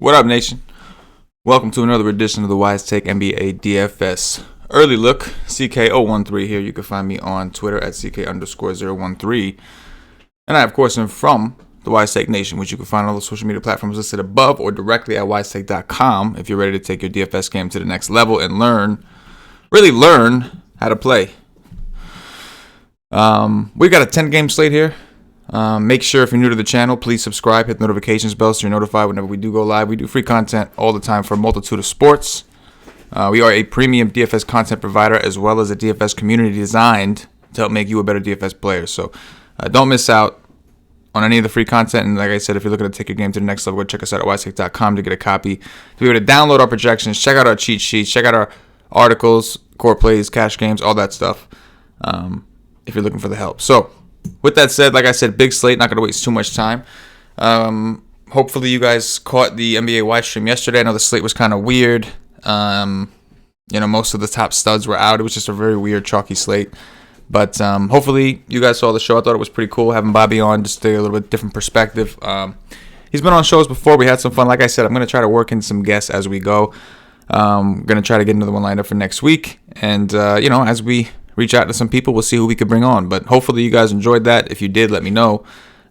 What up, nation? Welcome to another edition of the WiseTake NBA DFS Early Look. CK013 here. You can find me on Twitter at CK_013. And I, of course, am from the WiseTake Nation, which you can find on all the social media platforms listed above or directly at WiseTake.com if you're ready to take your DFS game to the next level and really learn how to play. We've got a 10-game slate here. Make sure if you're new to the channel, please subscribe, hit the notifications bell so you're notified whenever we do go live. We do free content all the time for a multitude of sports. We are a premium DFS content provider as well as a DFS community designed to help make you a better DFS player. So don't miss out on any of the free content. And like I said, if you're looking to take your game to the next level, go check us out at WiseTake.com to get a copy. To be able to download our projections, check out our cheat sheets, check out our articles, core plays, cash games, all that stuff if you're looking for the help. So with that said, like I said, big slate, not going to waste too much time. Hopefully you guys caught the NBA Wise stream yesterday. I know the slate was kind of weird. Most of the top studs were out. It was just a very weird, chalky slate. But hopefully you guys saw the show. I thought it was pretty cool having Bobby on, just a little bit different perspective. He's been on shows before. We had some fun. Like I said, I'm going to try to work in some guests as we go. I'm going to try to get another one lined up for next week. And, as we reach out to some people, we'll see who we could bring on. But hopefully you guys enjoyed that. If you did, let me know.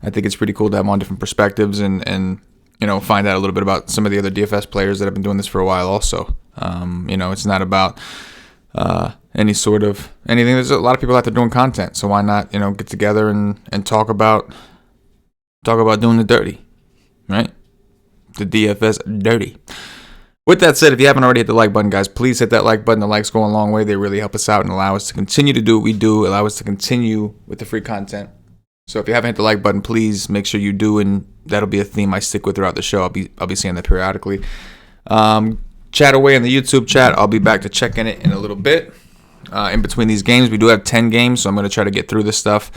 I think it's pretty cool to have them on different perspectives and find out a little bit about some of the other DFS players that have been doing this for a while also. It's not about any sort of anything. There's a lot of people out there doing content, so why not, get together and talk about doing the dirty, right? The DFS dirty. With that said, if you haven't already hit the like button, guys, please hit that like button. The likes go a long way. They really help us out and allow us to continue to do what we do, allow us to continue with the free content. So if you haven't hit the like button, please make sure you do, and that'll be a theme I stick with throughout the show. I'll be saying that periodically. Chat away in the YouTube chat. I'll be back to check in it in a little bit. In between these games, we do have 10 games, so I'm going to try to get through this stuff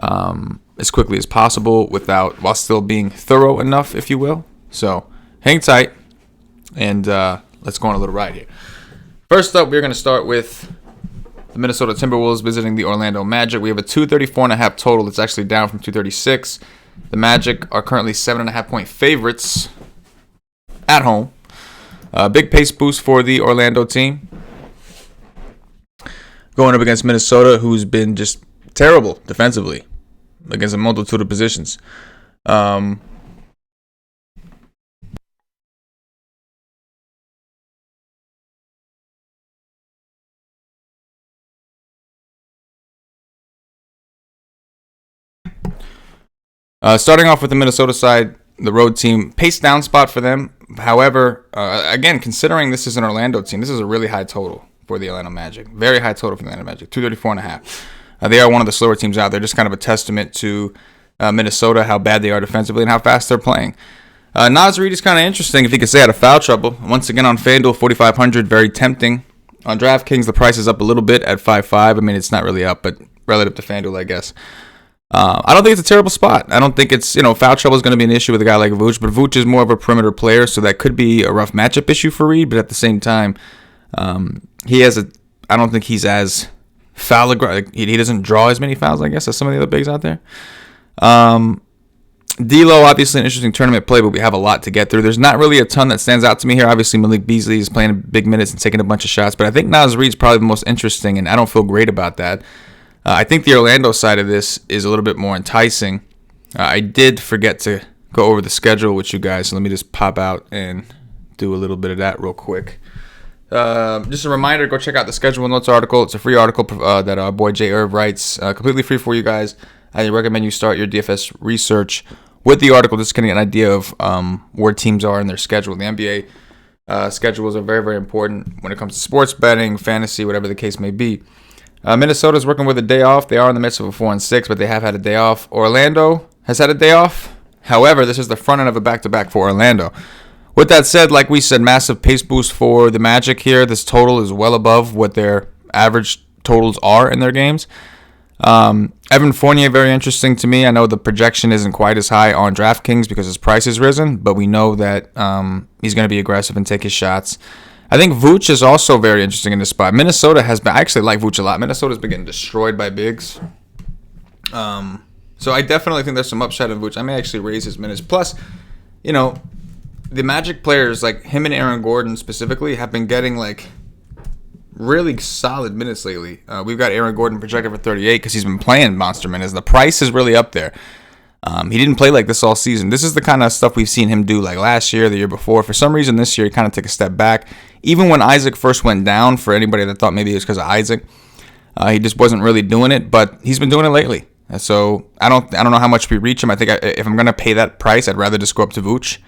as quickly as possible while still being thorough enough, if you will. So hang tight. And let's go on a little ride here. First up, we're going to start with the Minnesota Timberwolves visiting the Orlando Magic. We have a 234.5 total. It's actually down from 236. The Magic are currently 7.5-point favorites at home. Big pace boost for the Orlando team. Going up against Minnesota, who's been just terrible defensively against a multitude of positions. Starting off with the Minnesota side, the road team, pace down spot for them. However, again, considering this is an Orlando team, this is a really high total for the Orlando Magic. Very high total for the Orlando Magic, 234.5. They are one of the slower teams out there. Just kind of a testament to Minnesota, how bad they are defensively and how fast they're playing. Naz Reid is kind of interesting, if you could say, out of foul trouble. Once again on FanDuel, 4,500, very tempting. On DraftKings, the price is up a little bit at 5.5. I mean, it's not really up, but relative to FanDuel, I guess. I don't think it's a terrible spot. I don't think it's, foul trouble is going to be an issue with a guy like Vooch, but Vooch is more of a perimeter player, so that could be a rough matchup issue for Reed, but at the same time, I don't think he's as foul aggressive. He doesn't draw as many fouls, I guess, as some of the other bigs out there. D'Lo, obviously an interesting tournament play, but we have a lot to get through. There's not really a ton that stands out to me here. Obviously, Malik Beasley is playing big minutes and taking a bunch of shots, but I think Naz Reid's probably the most interesting, and I don't feel great about that. I think the Orlando side of this is a little bit more enticing. I did forget to go over the schedule with you guys, so let me just pop out and do a little bit of that real quick. Just a reminder, go check out the schedule notes article. It's a free article that our boy Jay Irv writes, completely free for you guys. I recommend you start your DFS research with the article, just getting an idea of where teams are in their schedule. The NBA schedules are very, very important when it comes to sports betting, fantasy, whatever the case may be. Minnesota's working with a day off. They are in the midst of a 4-6, but they have had a day off. Orlando has had a day off. However, this is the front end of a back-to-back for Orlando. With that said, like we said, massive pace boost for the Magic here. This total is well above what their average totals are in their games. Evan Fournier, very interesting to me. I know the projection isn't quite as high on DraftKings because his price has risen, but we know that he's going to be aggressive and take his shots. I think Vooch is also very interesting in this spot. Minnesota has been, I actually like Vooch a lot. Minnesota's been getting destroyed by bigs. So I definitely think there's some upside in Vooch. I may actually raise his minutes. Plus, the Magic players, like him and Aaron Gordon specifically, have been getting like really solid minutes lately. We've got Aaron Gordon projected for 38 because he's been playing monster minutes. The price is really up there. He didn't play like this all season. This is the kind of stuff we've seen him do like last year, the year before. For some reason this year he kind of took a step back. Even when Isaac first went down, for anybody that thought maybe it was because of Isaac, he just wasn't really doing it, but he's been doing it lately. So I don't know how much we reach him. I think if I'm going to pay that price, I'd rather just go up to Vooch.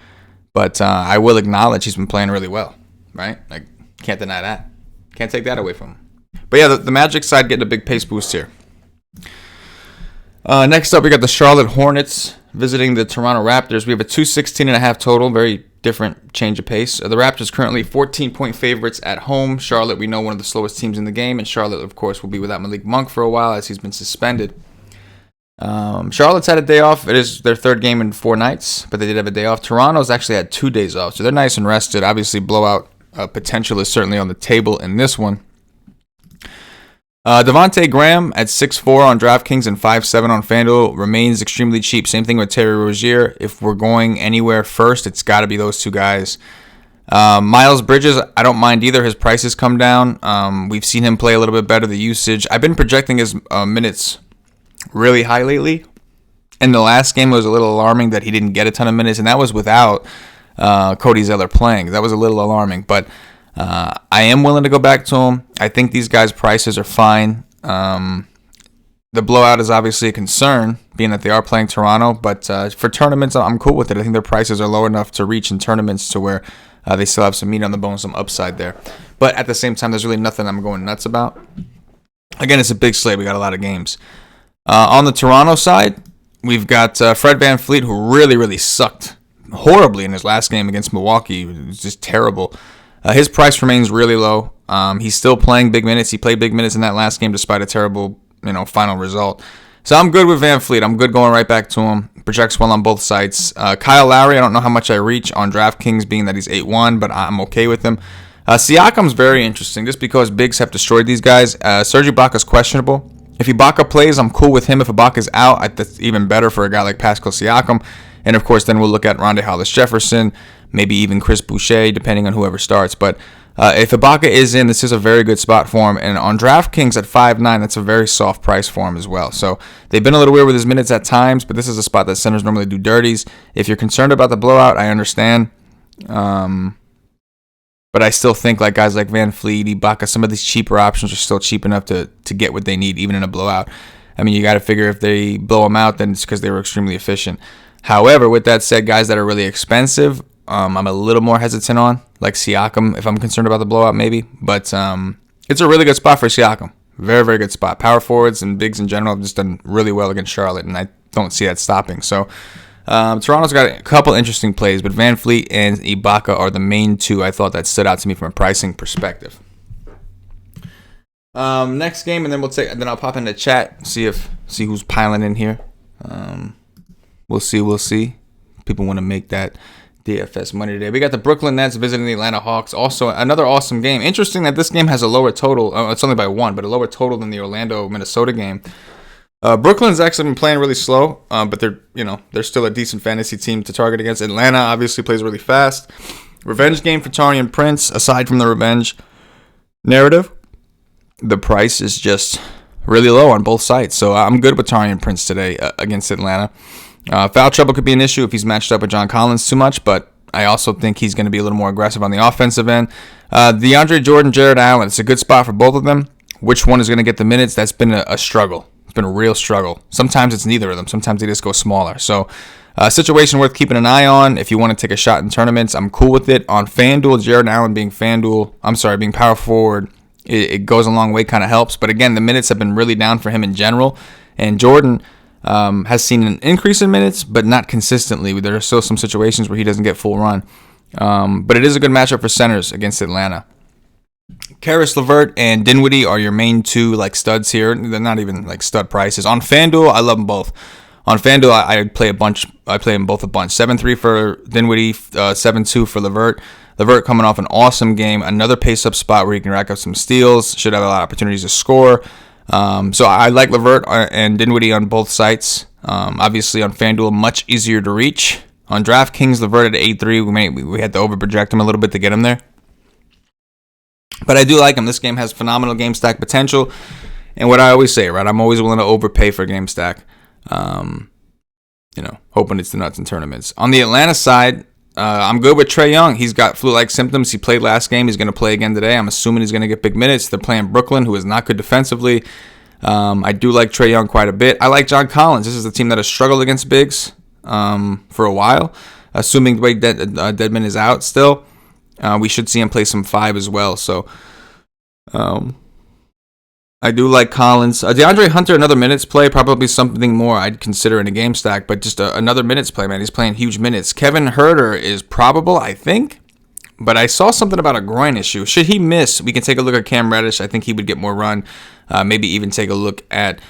But I will acknowledge he's been playing really well, right? Like, can't deny that. Can't take that away from him. But yeah, the Magic side getting a big pace boost here. Next up, we got the Charlotte Hornets visiting the Toronto Raptors. We have a 216.5 total, very different change of pace. The Raptors currently 14-point favorites at home. Charlotte, we know, one of the slowest teams in the game, and Charlotte, of course, will be without Malik Monk for a while as he's been suspended. Charlotte's had a day off. It is their third game in 4 nights, but they did have a day off. Toronto's actually had 2 days off, so they're nice and rested. Obviously, blowout potential is certainly on the table in this one. Devontae Graham at 6'4" on DraftKings and 5'7" on FanDuel remains extremely cheap. Same thing with Terry Rozier. If we're going anywhere first, it's got to be those 2 guys. Miles Bridges, I don't mind either. His prices come down. We've seen him play a little bit better, the usage. I've been projecting his minutes really high lately. In the last game, it was a little alarming that he didn't get a ton of minutes, and that was without Cody Zeller playing. That was a little alarming, but I am willing to go back to him. I think these guys' prices are fine. The blowout is obviously a concern, being that they are playing Toronto, but for tournaments, I'm cool with it. I think their prices are low enough to reach in tournaments to where they still have some meat on the bone, some upside there. But at the same time, there's really nothing I'm going nuts about. Again, it's a big slate. We got a lot of games. On the Toronto side, we've got Fred VanVleet, who really, really sucked horribly in his last game against Milwaukee. It was just terrible. His price remains really low. He's still playing big minutes. He played big minutes in that last game despite a terrible, final result. So I'm good with VanVleet. I'm good going right back to him. Projects well on both sides. Kyle Lowry, I don't know how much I reach on DraftKings, being that he's 8-1, but I'm okay with him. Siakam's very interesting just because bigs have destroyed these guys. Serge Ibaka's questionable. If Ibaka plays, I'm cool with him. If Ibaka's out, that's even better for a guy like Pascal Siakam. And, of course, then we'll look at Rondae Hollis-Jefferson, maybe even Chris Boucher, depending on whoever starts. But if Ibaka is in, this is a very good spot for him. And on DraftKings at 5'9", that's a very soft price for him as well. So they've been a little weird with his minutes at times, but this is a spot that centers normally do dirties. If you're concerned about the blowout, I understand. But I still think like guys like VanVleet, Ibaka, some of these cheaper options are still cheap enough to get what they need, even in a blowout. I mean, you got to figure if they blow them out, then it's because they were extremely efficient. However, with that said, guys that are really expensive, I'm a little more hesitant on, like Siakam, if I'm concerned about the blowout, maybe. But it's a really good spot for Siakam. Very, very good spot. Power forwards and bigs in general have just done really well against Charlotte, and I don't see that stopping. So Toronto's got a couple interesting plays, but VanVleet and Ibaka are the main 2 I thought that stood out to me from a pricing perspective. Next game, and then I'll pop into chat, see who's piling in here. We'll see. People want to make that DFS money today. We got the Brooklyn Nets visiting the Atlanta Hawks. Also, another awesome game. Interesting that this game has a lower total. It's only by 1, but a lower total than the Orlando-Minnesota game. Brooklyn's actually been playing really slow, but they're still a decent fantasy team to target against. Atlanta obviously plays really fast. Revenge game for Taurean Prince. Aside from the revenge narrative, the price is just really low on both sides. So I'm good with Taurean Prince today against Atlanta. Foul trouble could be an issue if he's matched up with John Collins too much, but I also think he's going to be a little more aggressive on the offensive end. DeAndre Jordan, Jared Allen, it's a good spot for both of them. Which one is going to get the minutes? That's been a struggle. It's been a real struggle. Sometimes it's neither of them. Sometimes they just go smaller. So a situation worth keeping an eye on. If you want to take a shot in tournaments, I'm cool with it. On FanDuel, Jared Allen being power forward, it goes a long way, kind of helps. But again, the minutes have been really down for him in general. And Jordan has seen an increase in minutes, but not consistently. There are still some situations where he doesn't get full run. But it is a good matchup for centers against Atlanta. Karis LeVert and Dinwiddie are your main 2 studs here. They're not even stud prices. On FanDuel, I love them both. On FanDuel, I play a bunch. I play them both a bunch. 7-3 for Dinwiddie, 7-2 for LeVert. LeVert coming off an awesome game. Another pace-up spot where he can rack up some steals. Should have a lot of opportunities to score. So I like LeVert and Dinwiddie on both sites. Obviously on FanDuel, much easier to reach. On DraftKings, Levert at 8-3. We had to overproject him a little bit to get him there. But I do like him. This game has phenomenal game stack potential. And what I always say, right, I'm always willing to overpay for game stack. Hoping it's the nuts in tournaments. On the Atlanta side, I'm good with Trae Young. He's got flu-like symptoms. He played last game. He's going to play again today. I'm assuming he's going to get big minutes. They're playing Brooklyn, who is not good defensively. I do like Trae Young quite a bit. I like John Collins. This is a team that has struggled against bigs for a while. Assuming the way Dedmon is out still, we should see him play some 5 as well. So I do like Collins. DeAndre Hunter, another minutes play, probably something more I'd consider in a game stack, but just another minutes play, man. He's playing huge minutes. Kevin Huerter is probable, I think, but I saw something about a groin issue. Should he miss, we can take a look at Cam Reddish. I think he would get more run. Maybe even take a look at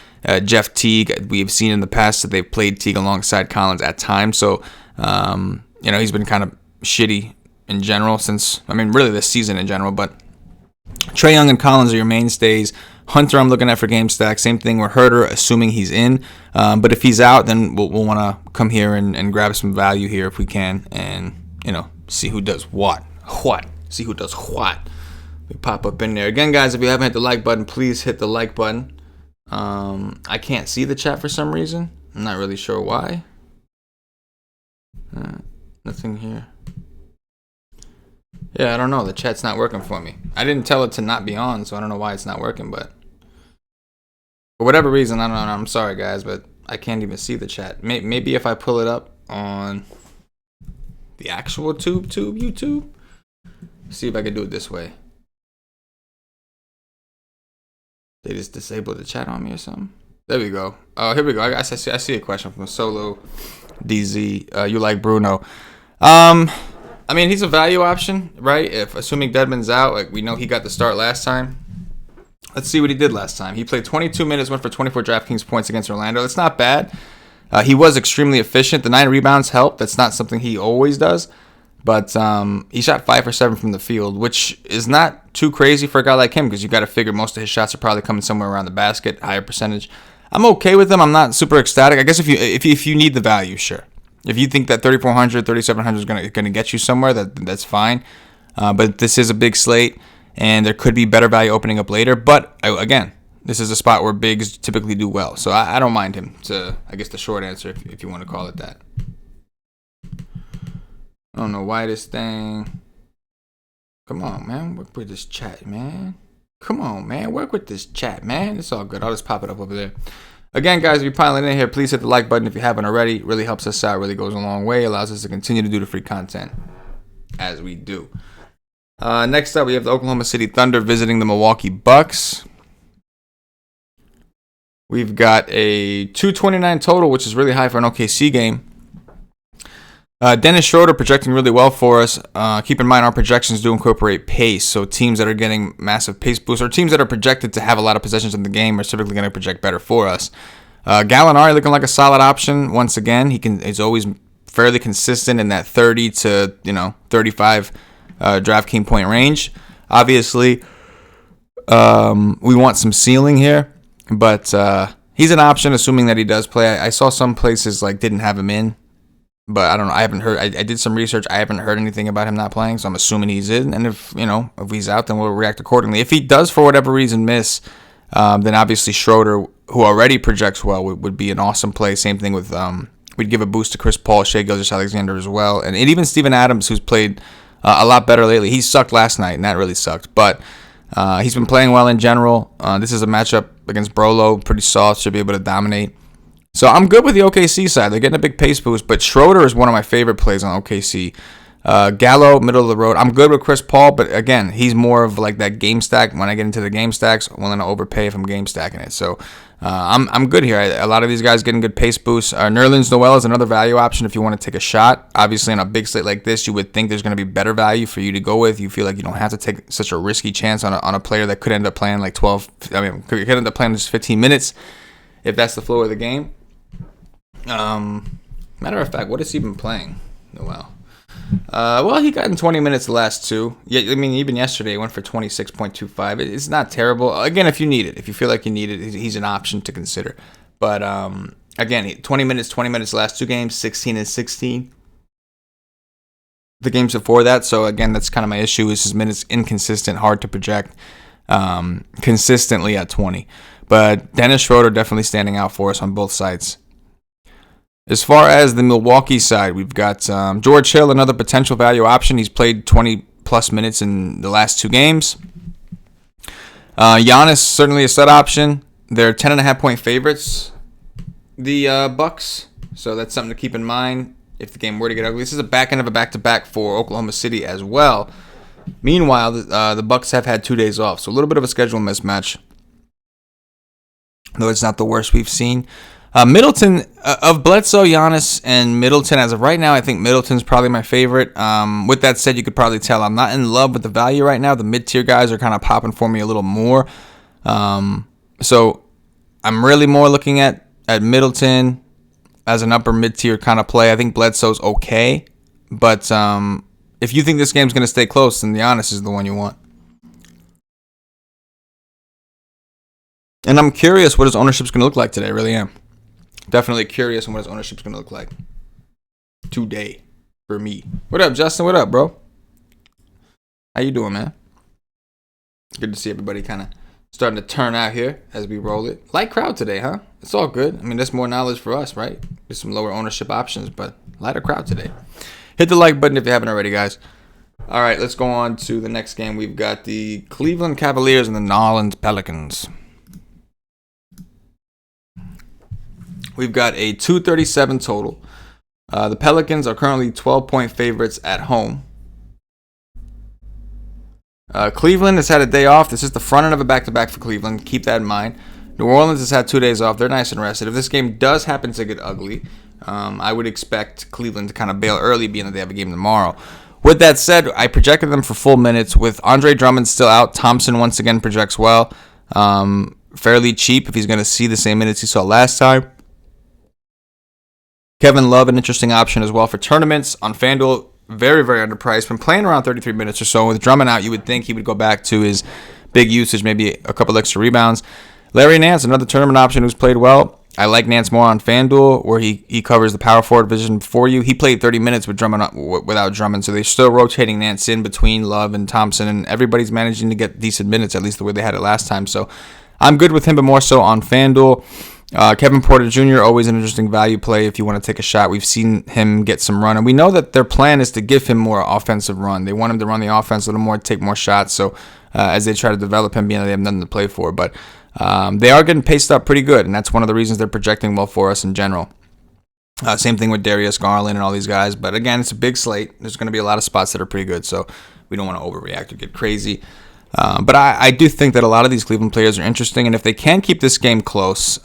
Jeff Teague. We've seen in the past that they've played Teague alongside Collins at times, so he's been kind of shitty in general really this season in general, but Trae Young and Collins are your mainstays. Hunter, I'm looking at for game stack. Same thing with Huerter, assuming he's in. But if he's out, then we'll want to come here and grab some value here if we can, and see who does what. See who does what. We pop up in there again, guys. If you haven't hit the like button, please hit the like button. I can't see the chat for some reason. I'm not really sure why. Nothing here. Yeah, I don't know. The chat's not working for me. I didn't tell it to not be on, so I don't know why it's not working, but for whatever reason, I don't know. I'm sorry, guys, but I can't even see the chat. Maybe if I pull it up on the actual YouTube. See if I can do it this way. They just disabled the chat on me or something. There we go. Oh, here we go. I see a question from Solo DZ. You like Bruno? He's a value option, right? Assuming Dedmon's out, we know he got the start last time. Let's see what he did last time. He played 22 minutes, went for 24 DraftKings points against Orlando. That's not bad. He was extremely efficient. The 9 rebounds helped. That's not something he always does. But he shot 5 for 7 from the field, which is not too crazy for a guy like him because you got to figure most of his shots are probably coming somewhere around the basket, higher percentage. I'm okay with him. I'm not super ecstatic. I guess if you need the value, sure. If you think that 3,400, 3,700 is going to get you somewhere, that's fine. But this is a big slate, and there could be better value opening up later. But, again, this is a spot where bigs typically do well. So I don't mind him, I guess the short answer, if you want to call it that. I don't know why this thing... Come on, man. Work with this chat, man. Come on, man. Work with this chat, man. It's all good. I'll just pop it up over there. Again, guys, if you're piling in here, please hit the like button if you haven't already. It really helps us out. Really goes a long way. Allows us to continue to do the free content as we do. Next up, we have the Oklahoma City Thunder visiting the Milwaukee Bucks. We've got a 229 total, which is really high for an OKC game. Dennis Schroeder projecting really well for us. Keep in mind our projections do incorporate pace, so teams that are getting massive pace boosts or teams that are projected to have a lot of possessions in the game are typically going to project better for us. Gallinari looking like a solid option once again. He's always fairly consistent in that 30 to 35 DraftKings point range. Obviously, we want some ceiling here, but he's an option assuming that he does play. I saw some places didn't have him in. But I don't know. I haven't heard. I did some research. I haven't heard anything about him not playing, so I'm assuming he's in. And if he's out, then we'll react accordingly. If he does, for whatever reason, miss, then obviously Schroeder, who already projects well, would be an awesome play. Same thing with we'd give a boost to Chris Paul, Shai Gilgeous-Alexander as well, and even Steven Adams, who's played a lot better lately. He sucked last night, and that really sucked. But he's been playing well in general. This is a matchup against Brolo, pretty soft, should be able to dominate. So I'm good with the OKC side. They're getting a big pace boost, but Schroeder is one of my favorite plays on OKC. Gallo, middle of the road. I'm good with Chris Paul, but again, he's more of that game stack. When I get into the game stacks, I'm willing to overpay if I'm game stacking it. So I'm good here. A lot of these guys getting good pace boosts. Nerlens Noel is another value option if you want to take a shot. Obviously, on a big slate like this, you would think there's going to be better value for you to go with. You feel like you don't have to take such a risky chance on a player that could end up playing could end up playing just 15 minutes if that's the flow of the game. Matter of fact, what has he been playing? Noel. Well, he got in 20 minutes the last two. Yeah, even yesterday he went for 26.25. It's not terrible. Again, if you need it, if you feel like you need it, he's an option to consider. But again, 20 minutes the last two games, 16 and 16. the games before that. So again, that's kind of my issue, is his minutes inconsistent, hard to project consistently at 20. But Dennis Schroeder definitely standing out for us on both sides. As far as the Milwaukee side, we've got George Hill, another potential value option. He's played 20-plus minutes in the last 2 games. Giannis, certainly a set option. They're 10.5-point favorites, the Bucks. So that's something to keep in mind if the game were to get ugly. This is a back end of a back-to-back for Oklahoma City as well. Meanwhile, the Bucks have had 2 days off, so a little bit of a schedule mismatch, though it's not the worst we've seen. Middleton, of Bledsoe, Giannis, and Middleton, as of right now, I think Middleton's probably my favorite. With that said, you could probably tell I'm not in love with the value right now. The mid-tier guys are kind of popping for me a little more. So I'm really more looking at Middleton as an upper mid-tier kind of play. I think Bledsoe's okay, but if you think this game's going to stay close, then Giannis is the one you want. And I'm curious what his ownership's going to look like today. I really am. Definitely curious on what his ownership's going to look like today for me. What up, Justin? What up, bro? How you doing, man? Good to see everybody kind of starting to turn out here as we roll it. Light crowd today, huh? It's all good. I mean, that's more knowledge for us, right? There's some lower ownership options, but lighter crowd today. Hit the like button if you haven't already, guys. All right, let's go on to the next game. We've got the Cleveland Cavaliers and the New Orleans Pelicans. We've got a 237 total. The Pelicans are currently 12-point favorites at home. Cleveland has had a day off. This is the front end of a back-to-back for Cleveland. Keep that in mind. New Orleans has had 2 days off. They're nice and rested. If this game does happen to get ugly, I would expect Cleveland to kind of bail early, being that they have a game tomorrow. With that said, I projected them for full minutes. With Andre Drummond still out, Thompson once again projects well. Fairly cheap if he's going to see the same minutes he saw last time. Kevin Love, an interesting option as well for tournaments. On FanDuel, very, very underpriced. Been playing around 33 minutes or so. With Drummond out, you would think he would go back to his big usage, maybe a couple extra rebounds. Larry Nance, another tournament option who's played well. I like Nance more on FanDuel, where he covers the power forward position for you. He played 30 minutes with Drummond without Drummond, so they're still rotating Nance in between Love and Thompson, and everybody's managing to get decent minutes, at least the way they had it last time. So I'm good with him, but more so on FanDuel. Kevin Porter Jr., always an interesting value play if you want to take a shot. We've seen him get some run, and we know that their plan is to give him more offensive run. They want him to run the offense a little more, take more shots, so as they try to develop him, being that they have nothing to play for. But they are getting paced up pretty good, and that's one of the reasons they're projecting well for us in general. Same thing with Darius Garland and all these guys. But again, it's a big slate. There's going to be a lot of spots that are pretty good, so we don't want to overreact or get crazy. But I do think that a lot of these Cleveland players are interesting, and if they can keep this game close,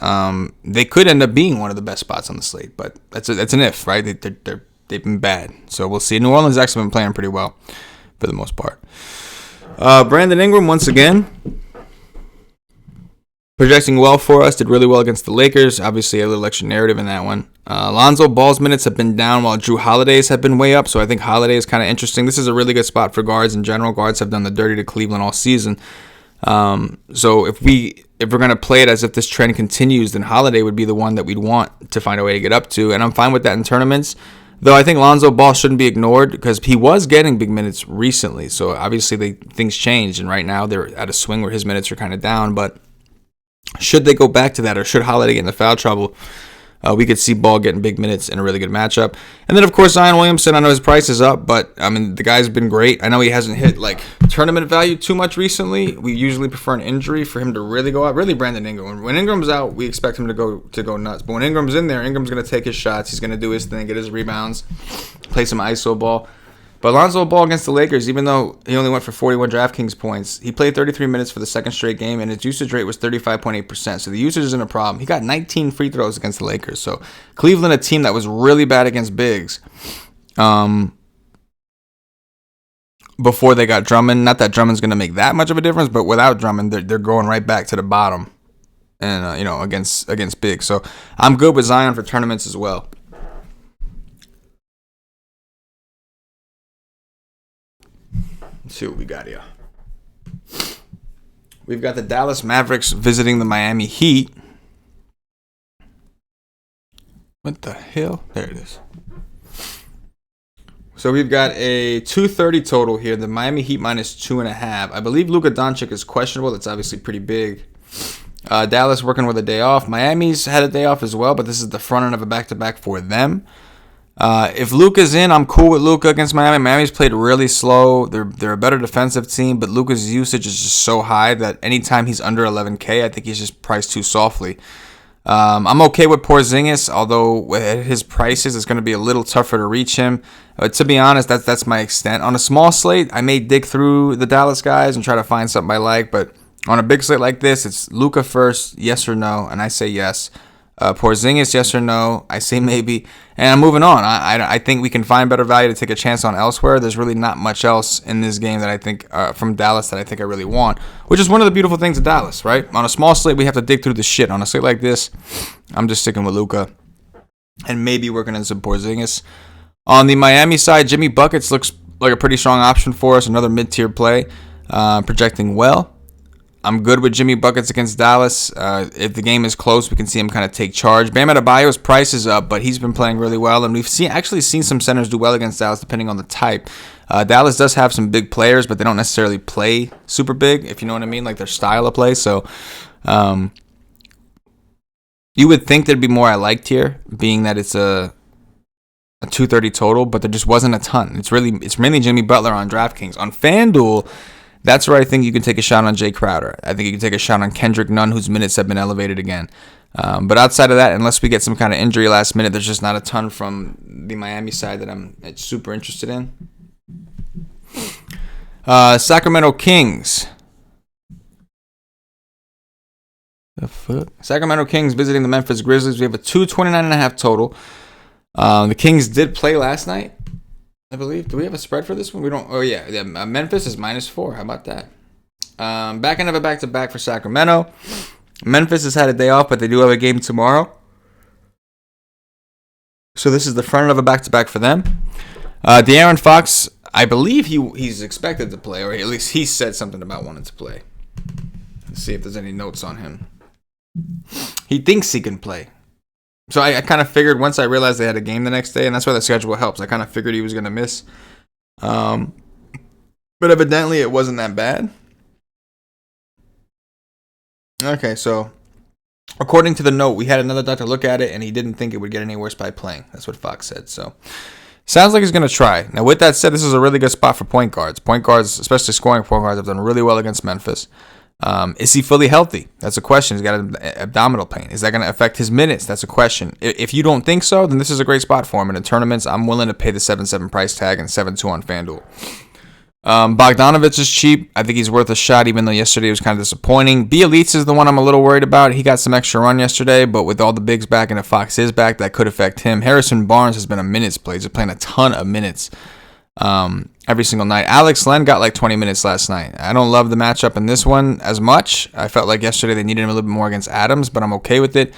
they could end up being one of the best spots on the slate. But that's an if, right? They've been bad, so we'll see. New Orleans actually been playing pretty well for the most part. Brandon Ingram once again projecting well for us. Did really well against the Lakers. Obviously, a little extra narrative in that one. Lonzo Ball's minutes have been down while Drew Holiday's have been way up, so I think Holiday is kind of interesting. This is a really good spot for guards in general. Guards have done the dirty to Cleveland all season. So if we're going to play it as if this trend continues, then Holiday would be the one that we'd want to find a way to get up to, and I'm fine with that in tournaments. Though I think Lonzo Ball shouldn't be ignored because he was getting big minutes recently, so obviously things changed, and right now they're at a swing where his minutes are kind of down, but should they go back to that, or should Holiday get into foul trouble, we could see Ball getting big minutes in a really good matchup. And then, of course, Zion Williamson, I know his price is up, but, I mean, the guy's been great. I know he hasn't hit, tournament value too much recently. We usually prefer an injury for him to really go out. Really, Brandon Ingram. When Ingram's out, we expect him to go nuts. But when Ingram's in there, Ingram's going to take his shots. He's going to do his thing, get his rebounds, play some ISO ball. But Lonzo Ball against the Lakers, even though he only went for 41 DraftKings points, he played 33 minutes for the second straight game, and his usage rate was 35.8%. So the usage isn't a problem. He got 19 free throws against the Lakers. So Cleveland, a team that was really bad against bigs before they got Drummond. Not that Drummond's going to make that much of a difference, but without Drummond, they're going right back to the bottom, and against bigs. So I'm good with Zion for tournaments as well. Let's see what we got here. We've got the Dallas Mavericks visiting the Miami Heat. What the hell? There it is. So we've got a 230 total here. The Miami Heat minus 2.5. I believe Luka Doncic is questionable. That's obviously pretty big. Dallas working with a day off. Miami's had a day off as well, but this is the front end of a back-to-back for them. If Luka's in, I'm cool with Luka against Miami. Miami's played really slow. They're a better defensive team, but Luka's usage is just so high that anytime he's under 11K, I think he's just priced too softly. I'm okay with Porzingis, although at his prices, it's going to be a little tougher to reach him. To be honest, that's my extent. On a small slate, I may dig through the Dallas guys and try to find something I like, but on a big slate like this, it's Luka first, yes or no, and I say yes. Porzingis, yes or no, I say maybe, and I'm moving on. I think we can find better value to take a chance on elsewhere. There's really not much else in this game that I think from Dallas that I think I really want, which is one of the beautiful things of Dallas, right? On a small slate, we have to dig through the shit. On a slate like this, I'm just sticking with Luka and maybe working in some Porzingis. On the Miami side, Jimmy Buckets looks like a pretty strong option for us, another mid-tier play, projecting well. I'm good with Jimmy Buckets against Dallas. If the game is close, we can see him kind of take charge. Bam Adebayo's price is up, but he's been playing really well, and we've actually seen some centers do well against Dallas depending on the type. Dallas does have some big players, but they don't necessarily play super big, if you know what I mean, like their style of play. So you would think there'd be more I liked here, being that it's a 230 total, but there just wasn't a ton. It's mainly Jimmy Butler on DraftKings. On FanDuel, that's where I think you can take a shot on Jay Crowder. I think you can take a shot on Kendrick Nunn, whose minutes have been elevated again. But outside of that, unless we get some kind of injury last minute, there's just not a ton from the Miami side that I'm super interested in. Sacramento Kings. The fuck? Sacramento Kings visiting the Memphis Grizzlies. We have a 229.5 total. The Kings did play last night, I believe. Do we have a spread for this one? We don't. Oh, yeah. Memphis is -4. How about that? Back end of a back-to-back for Sacramento. Memphis has had a day off, but they do have a game tomorrow. So this is the front end of a back-to-back for them. De'Aaron Fox, I believe he's expected to play, or at least he said something about wanting to play. Let's see if there's any notes on him. He thinks he can play. So I kind of figured once I realized they had a game the next day, and that's why the schedule helps. I kind of figured he was going to miss. But evidently it wasn't that bad. Okay, so according to the note, we had another doctor look at it, and he didn't think it would get any worse by playing. That's what Fox said. So sounds like he's going to try. Now, with that said, this is a really good spot for point guards. Point guards, especially scoring point guards, have done really well against Memphis. Is he fully healthy? That's a question. He's got abdominal pain. Is that going to affect his minutes? That's a question. If you don't think so, then this is a great spot for him. And in tournaments, I'm willing to pay the 7-7 price tag and 7-2 on FanDuel. Bogdanovich is cheap. I think he's worth a shot, even though yesterday was kind of disappointing. Bielitz is the one I'm a little worried about. He got some extra run yesterday, but with all the bigs back and if Fox is back, that could affect him. Harrison Barnes has been a minutes play. He's playing a ton of minutes every single night. Alex Len got like 20 minutes last night. I don't love the matchup in this one as much. I felt like yesterday they needed him a little bit more against Adams, but I'm okay with it.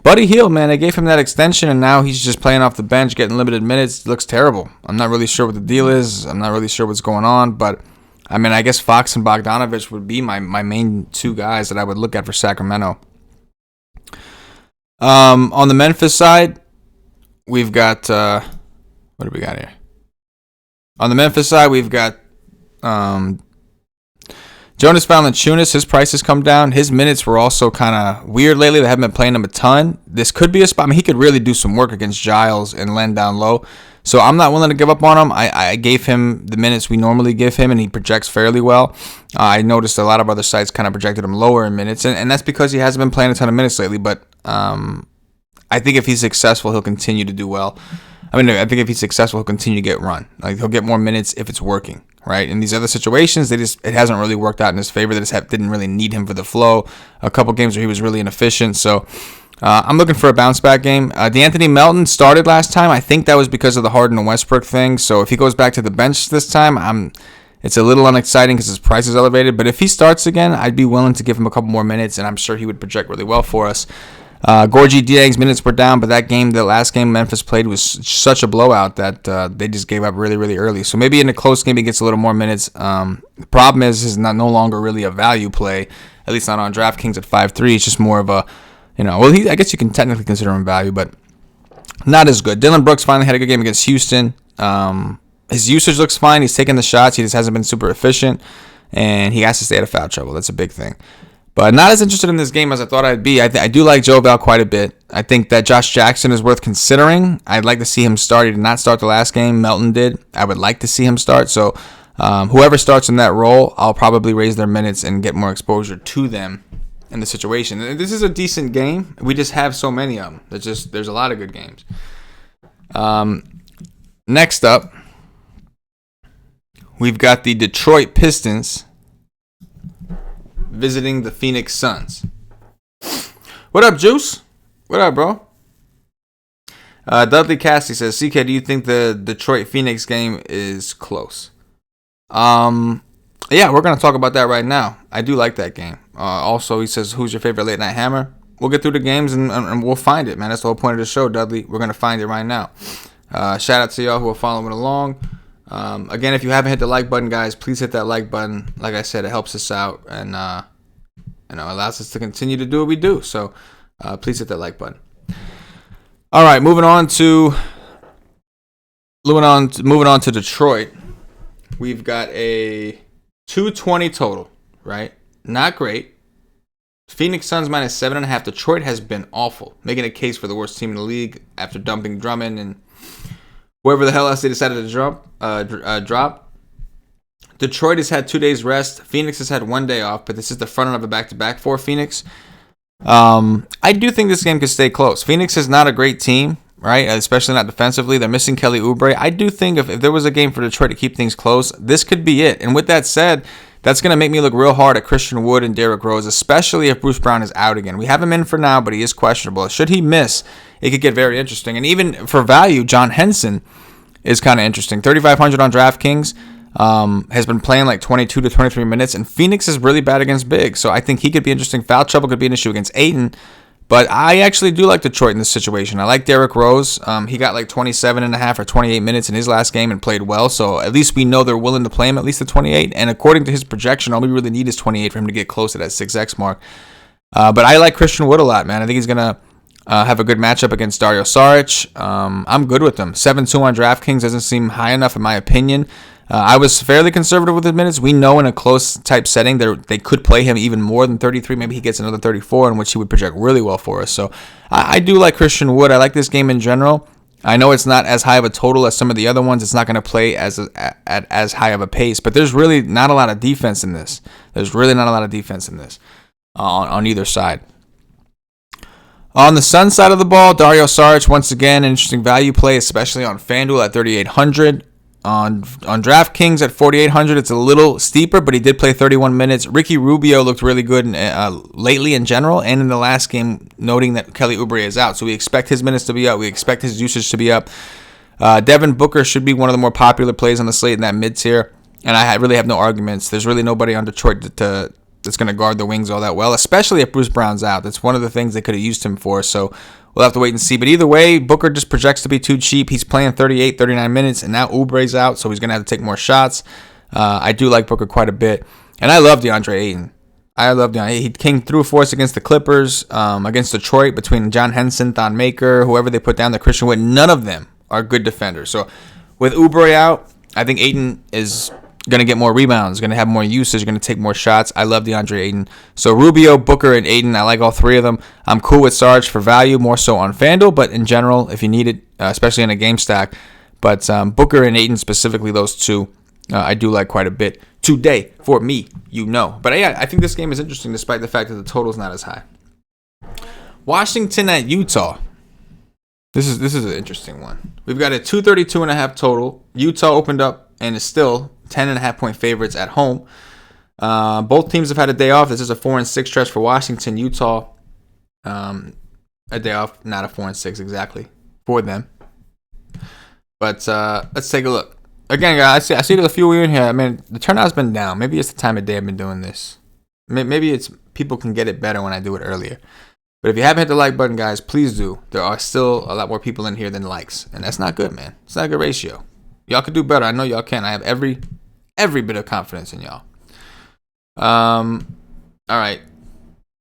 Buddy Hield, man, they gave him that extension, and now he's just playing off the bench, getting limited minutes. It looks terrible. I'm not really sure what the deal is. I'm not really sure what's going on, but I mean, I guess Fox and Bogdanovich would be my main two guys that I would look at for Sacramento. On the Memphis side, we've got what do we got here? On the Memphis side, we've got Jonas Valanciunas. His price has come down. His minutes were also kind of weird lately. They haven't been playing him a ton. This could be a spot. I mean, he could really do some work against Giles and Len down low. So I'm not willing to give up on him. I gave him the minutes we normally give him, and he projects fairly well. I noticed a lot of other sites kind of projected him lower in minutes, and that's because he hasn't been playing a ton of minutes lately. But I think if he's successful, he'll continue to do well. I think if he's successful, he'll continue to get run. Like, he'll get more minutes if it's working, right? In these other situations, it hasn't really worked out in his favor. They just didn't really need him for the flow. A couple games where he was really inefficient. So I'm looking for a bounce back game. DeAnthony Melton started last time. I think that was because of the Harden and Westbrook thing. So if he goes back to the bench this time, it's a little unexciting because his price is elevated. But if he starts again, I'd be willing to give him a couple more minutes, and I'm sure he would project really well for us. Gorgie Dieng's minutes were down, but the last game Memphis played was such a blowout that they just gave up really, really early. So maybe in a close game he gets a little more minutes. The problem is he's no longer really a value play, at least not on DraftKings at 5.3. It's just more of a, I guess you can technically consider him value, but not as good. Dillon Brooks finally had a good game against Houston. His usage looks fine. He's taking the shots. He just hasn't been super efficient, and he has to stay out of foul trouble. That's a big thing. But not as interested in this game as I thought I'd be. I do like Joe Val quite a bit. I think that Josh Jackson is worth considering. I'd like to see him start. He did not start the last game. Melton did. I would like to see him start. So whoever starts in that role, I'll probably raise their minutes and get more exposure to them in the situation. This is a decent game. We just have so many of them. There's a lot of good games. Next up, we've got the Detroit Pistons visiting the Phoenix Suns. What up, Juice? What up, bro? Dudley Cassidy says, CK, do you think the Detroit Phoenix game is close? Yeah, we're going to talk about that right now. I do like that game. Also, he says, who's your favorite late night hammer? We'll get through the games and we'll find it, man. That's the whole point of the show, Dudley. We're going to find it right now. Shout out to y'all who are following along. Again, if you haven't hit the like button, guys, please hit that like button. Like I said, it helps us out and allows us to continue to do what we do. So please hit that like button. All right, moving on to Detroit. We've got a 220 total, right? Not great. Phoenix Suns minus 7.5. Detroit has been awful, making a case for the worst team in the league after dumping Drummond and whoever the hell else they decided to drop. Detroit has had 2 days rest. Phoenix has had 1 day off, but this is the front end of a back-to-back for Phoenix. I do think this game could stay close. Phoenix is not a great team, right? Especially not defensively. They're missing Kelly Oubre. I do think if there was a game for Detroit to keep things close, this could be it. And with that said, that's going to make me look real hard at Christian Wood and Derrick Rose, especially if Bruce Brown is out again. We have him in for now, but he is questionable. Should he miss, it could get very interesting. And even for value, John Henson is kind of interesting. 3,500 on DraftKings. Has been playing like 22 to 23 minutes, and Phoenix is really bad against big, so I think he could be interesting. Foul trouble could be an issue against Ayton, but I actually do like Detroit in this situation. I like Derrick Rose. He got like 27.5 or 28 minutes in his last game and played well, so at least we know they're willing to play him at least at 28, and according to his projection, all we really need is 28 for him to get close to that 6X mark. But I like Christian Wood a lot, man. I think he's going to have a good matchup against Dario Saric. I'm good with him. 7-2 on DraftKings doesn't seem high enough in my opinion. I was fairly conservative with his minutes. We know in a close type setting they could play him even more than 33. Maybe he gets another 34, in which he would project really well for us. So I do like Christian Wood. I like this game in general. I know it's not as high of a total as some of the other ones. It's not going to play at as high of a pace, but there's really not a lot of defense in this. On either side. On the Sun side of the ball, Dario Saric, once again, an interesting value play, especially on FanDuel at 3,800. On DraftKings at 4,800, it's a little steeper, but he did play 31 minutes. Ricky Rubio looked really good lately in general, and in the last game, noting that Kelly Oubre is out. So we expect his minutes to be up. We expect his usage to be up. Devin Booker should be one of the more popular plays on the slate in that mid-tier, and I really have no arguments. There's really nobody on Detroit that's going to guard the wings all that well, especially if Bruce Brown's out. That's one of the things they could have used him for, so we'll have to wait and see. But either way, Booker just projects to be too cheap. He's playing 38, 39 minutes, and now Oubre's out, so he's going to have to take more shots. I do like Booker quite a bit. And I love DeAndre Ayton. He came through for us against the Clippers, against Detroit, between John Henson, Thon Maker, whoever they put down, the Christian Wood. None of them are good defenders. So with Oubre out, I think Ayton is going to get more rebounds, going to have more usage, going to take more shots. I love DeAndre Ayton. So Rubio, Booker, and Ayton, I like all three of them. I'm cool with Sarge for value, more so on FanDuel, but in general, if you need it, especially in a game stack. But Booker and Ayton, specifically those two, I do like quite a bit today for me, But yeah, I think this game is interesting despite the fact that the total's not as high. Washington at Utah. This is an interesting one. We've got a 232.5 total. Utah opened up and is still 10.5 point favorites at home. Both teams have had a day off. This is a 4-6 stretch for Washington. Utah, a day off, not a 4-6 exactly for them. But let's take a look. Again, guys, I see there's a few in here. I mean, the turnout's been down. Maybe it's the time of day I've been doing this. Maybe it's people can get it better when I do it earlier. But if you haven't hit the like button, guys, please do. There are still a lot more people in here than likes, and that's not good, man. It's not a good ratio. Y'all could do better. I know y'all can. I have every bit of confidence in y'all. All right.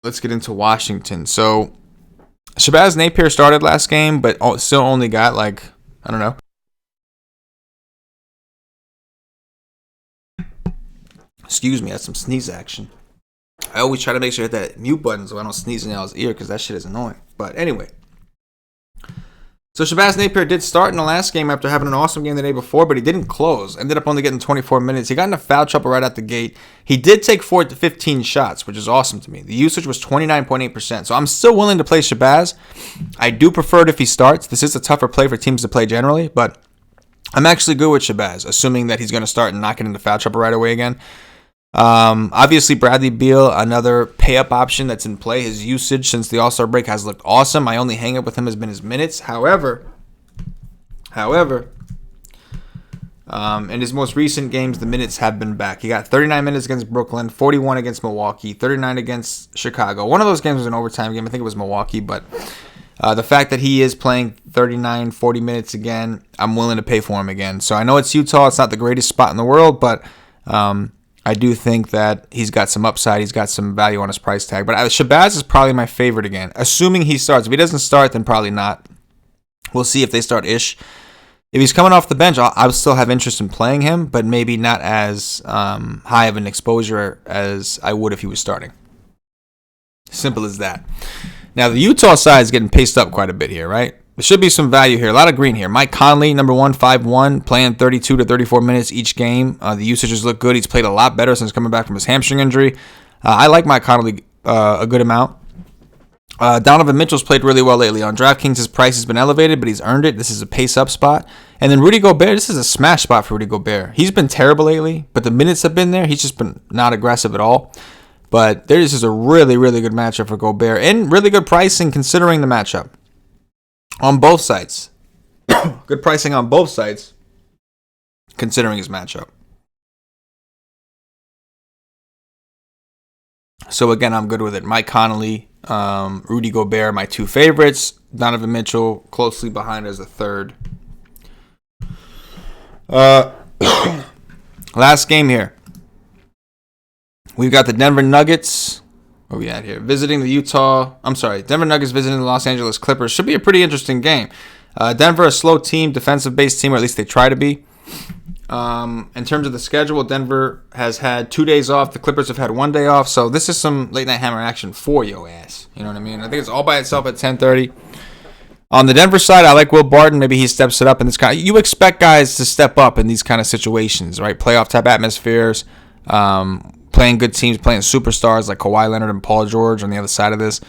Let's get into Washington. So, Shabazz Napier started last game, but still only got I don't know, Excuse me, that's some sneeze action. I always try to make sure I hit that mute button so I don't sneeze in y'all's ear because that shit is annoying. But anyway. So Shabazz Napier did start in the last game after having an awesome game the day before, but he didn't close. Ended up only getting 24 minutes. He got into foul trouble right out the gate. He did take 4 to 15 shots, which is awesome to me. The usage was 29.8%. So I'm still willing to play Shabazz. I do prefer it if he starts. This is a tougher play for teams to play generally, but I'm actually good with Shabazz, assuming that he's going to start and not get into foul trouble right away again. Obviously, Bradley Beal, another pay-up option that's in play. His usage since the All-Star break has looked awesome. My only hang-up with him has been his minutes. However, in his most recent games, the minutes have been back. He got 39 minutes against Brooklyn, 41 against Milwaukee, 39 against Chicago. One of those games was an overtime game. I think it was Milwaukee, but the fact that he is playing 39, 40 minutes again, I'm willing to pay for him again. So I know it's Utah. It's not the greatest spot in the world, but I do think that he's got some upside. He's got some value on his price tag. But Shabazz is probably my favorite again, assuming he starts. If he doesn't start, then probably not. We'll see if they start Ish. If he's coming off the bench, I'll still have interest in playing him, but maybe not as high of an exposure as I would if he was starting. Simple as that. Now, the Utah side is getting paced up quite a bit here, right? There should be some value here. A lot of green here. Mike Conley, number 1, 5-1, playing 32 to 34 minutes each game. The usages look good. He's played a lot better since coming back from his hamstring injury. I like Mike Conley a good amount. Donovan Mitchell's played really well lately. On DraftKings, his price has been elevated, but he's earned it. This is a pace-up spot. And then Rudy Gobert, this is a smash spot for Rudy Gobert. He's been terrible lately, but the minutes have been there. He's just been not aggressive at all. But this is a really, really good matchup for Gobert and really good pricing considering the matchup. On both sides. Good pricing on both sides, considering his matchup. So again, I'm good with it. Mike Conley, Rudy Gobert, my 2 favorites. Donovan Mitchell closely behind as a third. Last game here. We've got the Denver Nuggets. Where we at here? Visiting the Denver Nuggets visiting the Los Angeles Clippers. Should be a pretty interesting game. Denver, a slow team, defensive-based team, or at least they try to be. In terms of the schedule, Denver has had 2 days off. The Clippers have had 1 day off. So this is some late-night hammer action for your ass. You know what I mean? I think it's all by itself at 10:30. On the Denver side, I like Will Barton. Maybe he steps it up in this kind. You expect guys to step up in these kind of situations, right? Playoff-type atmospheres. Playing good teams, playing superstars like Kawhi Leonard and Paul George on the other side of this.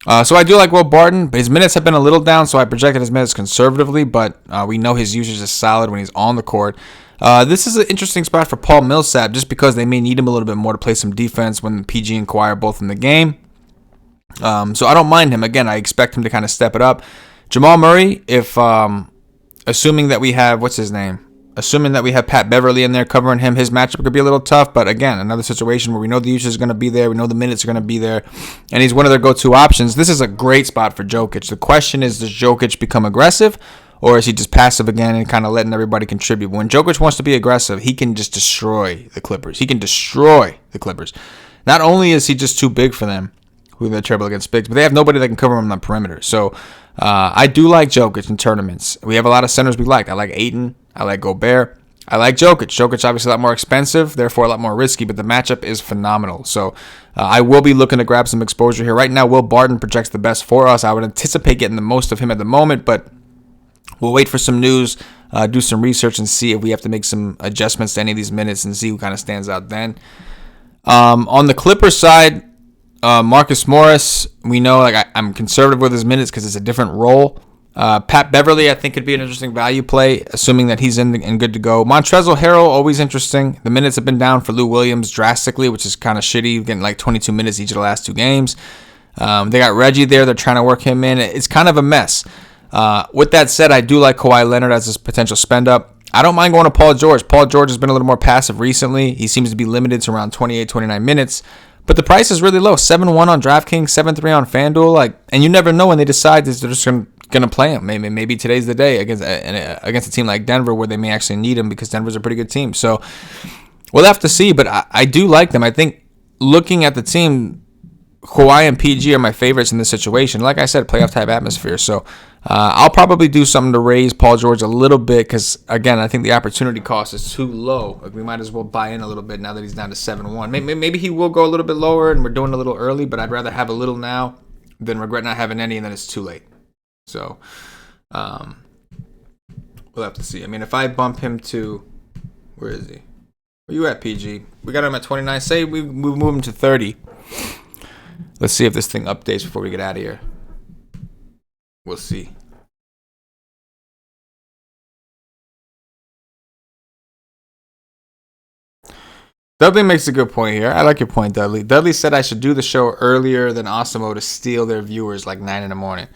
So I do like Will Barton, but his minutes have been a little down, so I projected his minutes conservatively, but we know his usage is solid when he's on the court. This is an interesting spot for Paul Millsap, just because they may need him a little bit more to play some defense when PG and Kawhi are both in the game. So I don't mind him. Again, I expect him to kind of step it up. Jamal Murray, if assuming that we have, assuming that we have Pat Beverly in there covering him, his matchup could be a little tough. But again, another situation where we know the usage is going to be there. We know the minutes are going to be there. And he's one of their go-to options. This is a great spot for Jokic. The question is, does Jokic become aggressive? Or is he just passive again and kind of letting everybody contribute? When Jokic wants to be aggressive, he can just destroy the Clippers. Not only is he just too big for them, who they're terrible against bigs, but they have nobody that can cover him on the perimeter. So I do like Jokic in tournaments. We have a lot of centers we like. I like Ayton. I like Gobert. I like Jokic. Jokic obviously a lot more expensive, therefore a lot more risky, but the matchup is phenomenal. So I will be looking to grab some exposure here. Right now, Will Barton projects the best for us. I would anticipate getting the most of him at the moment, but we'll wait for some news, do some research, and see if we have to make some adjustments to any of these minutes and see who kind of stands out then. On the Clippers side, Marcus Morris, we know I'm conservative with his minutes because it's a different role. Pat Beverly, I think, could be an interesting value play, assuming that he's in and good to go. Montrezl Harrell, always interesting. The minutes have been down for Lou Williams drastically, which is kind of shitty, getting like 22 minutes each of the last 2 games. They got Reggie there. They're trying to work him in. It's kind of a mess. With that said, I do like Kawhi Leonard as his potential spend up. I don't mind going to Paul George. Paul George has been a little more passive recently. He seems to be limited to around 28, 29 minutes. But the price is really low. 7-1 on DraftKings, 7-3 on FanDuel. And you never know when they decide they're just going to play him. Maybe today's the day against a team like Denver where they may actually need him because Denver's a pretty good team. So we'll have to see. But I do like them. I think looking at the team, Kawhi and PG are my favorites in this situation. Like I said, playoff type atmosphere. So I'll probably do something to raise Paul George a little bit because, again, I think the opportunity cost is too low. Like, we might as well buy in a little bit now that he's down to 7-1. Maybe he will go a little bit lower and we're doing a little early, but I'd rather have a little now than regret not having any and then it's too late. So we'll have to see. I mean, if I bump him to, where is he? Where you at, PG? We got him at 29. Say we move him to 30. Let's see if this thing updates before we get out of here. We'll see. Dudley makes a good point here. I like your point, Dudley. Dudley said I should do the show earlier than Osimo to steal their viewers like 9 in the morning.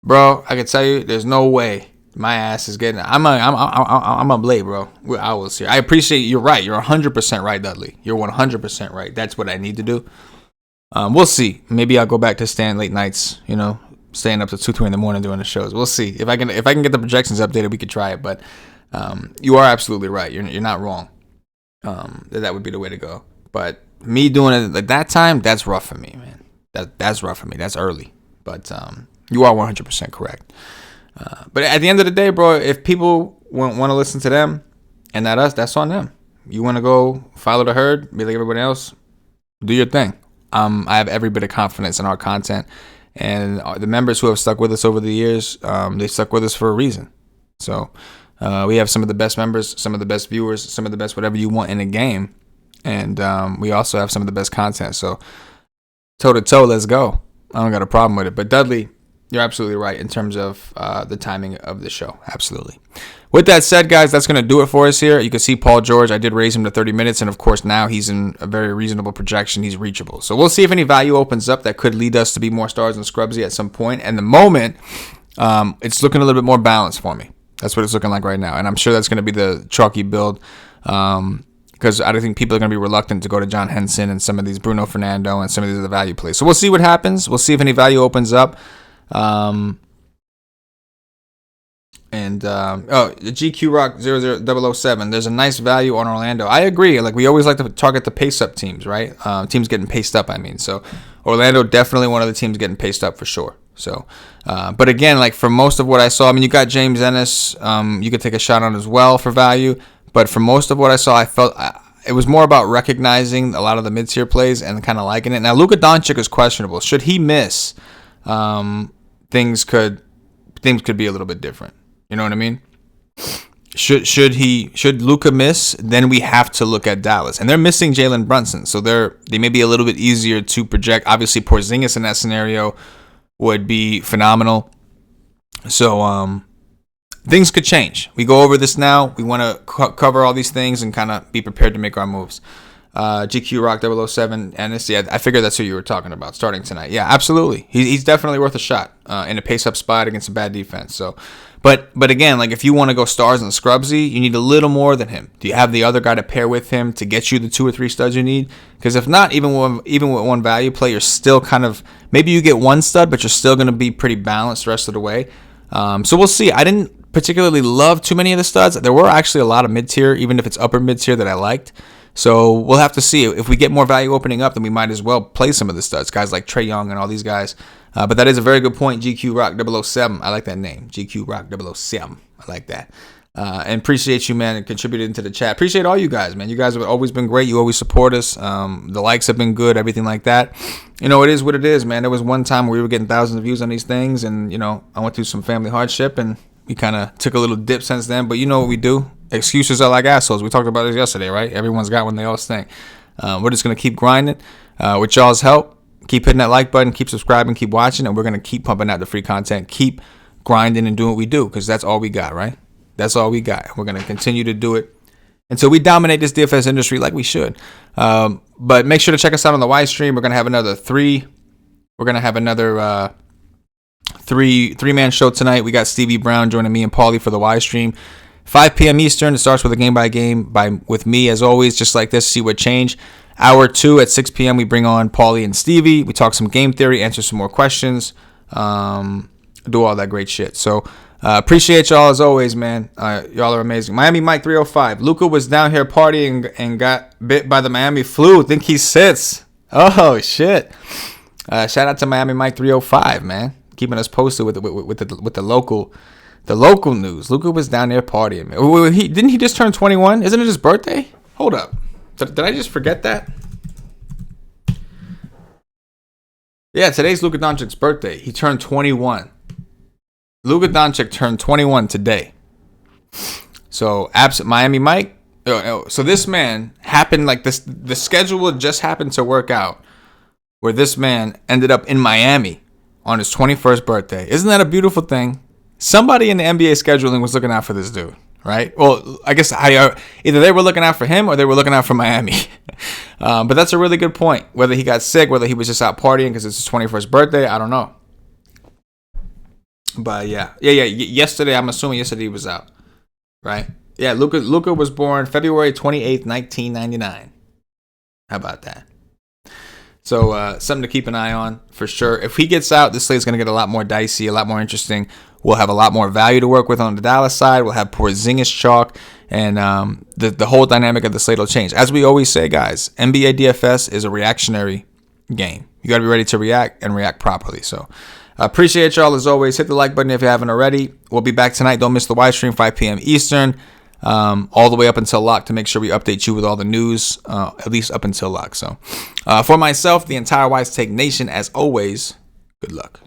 Bro, I can tell you, there's no way my ass is getting. I'm up late, bro. We're hours here. I appreciate. You're right. You're 100% right, Dudley. You're 100% right. That's what I need to do. We'll see. Maybe I'll go back to staying late nights. You know, staying up to 2, 3 in the morning doing the shows. We'll see if I can get the projections updated. We could try it. But you are absolutely right. You're not wrong. That would be the way to go. But me doing it at that time, that's rough for me, man. That's rough for me. That's early. But you are 100% correct. But at the end of the day, bro, if people want to listen to them and not us, that's on them. You want to go follow the herd, be like everybody else, do your thing. I have every bit of confidence in our content. And the members who have stuck with us over the years, they stuck with us for a reason. So we have some of the best members, some of the best viewers, some of the best whatever you want in a game. And we also have some of the best content. So toe-to-toe, let's go. I don't got a problem with it. But Dudley, you're absolutely right in terms of the timing of the show. Absolutely. With that said, guys, that's going to do it for us here. You can see Paul George. I did raise him to 30 minutes. And, of course, now he's in a very reasonable projection. He's reachable. So we'll see if any value opens up that could lead us to be more stars and Scrubsy at some point. And the moment, it's looking a little bit more balanced for me. That's what it's looking like right now. And I'm sure that's going to be the chalky build because I don't think people are going to be reluctant to go to John Henson and some of these Bruno Fernando and some of these other value plays. So we'll see what happens. We'll see if any value opens up. The GQ Rock 007. There's a nice value on Orlando. I agree. Like, we always like to target the pace up teams, right? Teams getting paced up, I mean. So Orlando definitely one of the teams getting paced up for sure. So, but again, like for most of what I saw, I mean, you got James Ennis. You could take a shot on as well for value. But for most of what I saw, I felt it was more about recognizing a lot of the mid-tier plays and kind of liking it. Now, Luka Doncic is questionable. Should he miss? Things could be a little bit different. You know what I mean? Should Luka miss? Then we have to look at Dallas, and they're missing Jalen Brunson, so they may be a little bit easier to project. Obviously, Porzingis in that scenario would be phenomenal. So things could change. We go over this now. We want to cover all these things and kind of be prepared to make our moves. GQ Rock 007 and I figured that's who you were talking about starting tonight. Yeah, absolutely. He's definitely worth a shot in a pace-up spot against a bad defense. So, but again, like if you want to go stars and Scrubsy, you need a little more than him. Do you have the other guy to pair with him to get you the 2 or 3 studs you need? Because if not, even with one value play, you're still kind of maybe you get one stud, but you're still going to be pretty balanced the rest of the way. So we'll see. I didn't particularly love too many of the studs. There were actually a lot of mid-tier, even if it's upper mid-tier, that I liked. So we'll have to see. If we get more value opening up, then we might as well play some of the studs, guys like Trae Young and all these guys. But that is a very good point, GQ Rock 007. I like that name, GQ Rock 007. I like that. And appreciate you, man, and contributing to the chat. Appreciate all you guys, man. You guys have always been great. You always support us. The likes have been good, everything like that. You know, it is what it is, man. There was one time where we were getting thousands of views on these things, and, you know, I went through some family hardship, and we kind of took a little dip since then. But you know what we do? Excuses are like assholes. We talked about this yesterday, right? Everyone's got one, they all stink. We're just going to keep grinding with y'all's help. Keep hitting that like button, keep subscribing, keep watching, and we're going to keep pumping out the free content. Keep grinding and doing what we do, because that's all we got, right? That's all we got. We're going to continue to do it until we dominate this DFS industry like we should. But make sure to check us out on the Wise stream. We're going to have another three-man show tonight. We got Stevie Brown joining me and Paulie for the Wise stream. 5 p.m. Eastern. It starts with a game-by-game with me, as always, just like this, see what change. Hour 2 at 6 p.m. we bring on Paulie and Stevie. We talk some game theory, answer some more questions, do all that great shit. So appreciate y'all as always, man. Y'all are amazing. Miami Mike 305. Luka was down here partying and got bit by the Miami flu. Think he sits. Oh, shit. Shout out to Miami Mike 305, man, keeping us posted with the local news. Luka was down there partying, man. Didn't he just turn 21? Isn't it his birthday? Hold up, did I just forget that? Yeah, today's Luka Doncic's birthday. He turned 21. Luka Doncic turned 21 today. So, absent Miami Mike. So this man happened like this. The schedule just happened to work out where this man ended up in Miami on his 21st birthday. Isn't that a beautiful thing? Somebody in the NBA scheduling was looking out for this dude, right? Well, I guess either they were looking out for him or they were looking out for Miami. But that's a really good point. Whether he got sick, whether he was just out partying because it's his 21st birthday, I don't know. But yeah. Yesterday, I'm assuming yesterday he was out, right? Yeah, Luka was born February 28th, 1999. How about that? So something to keep an eye on for sure. If he gets out, this slate's going to get a lot more dicey, a lot more interesting. We'll have a lot more value to work with on the Dallas side. We'll have Porzingis chalk, and the whole dynamic of the slate will change. As we always say, guys, NBA DFS is a reactionary game. You got to be ready to react and react properly. So appreciate y'all as always. Hit the like button if you haven't already. We'll be back tonight. Don't miss the Wise stream, 5 p.m. Eastern. All the way up until lock to make sure we update you with all the news, at least up until lock. So for myself, the entire WiseTake Nation, as always, good luck.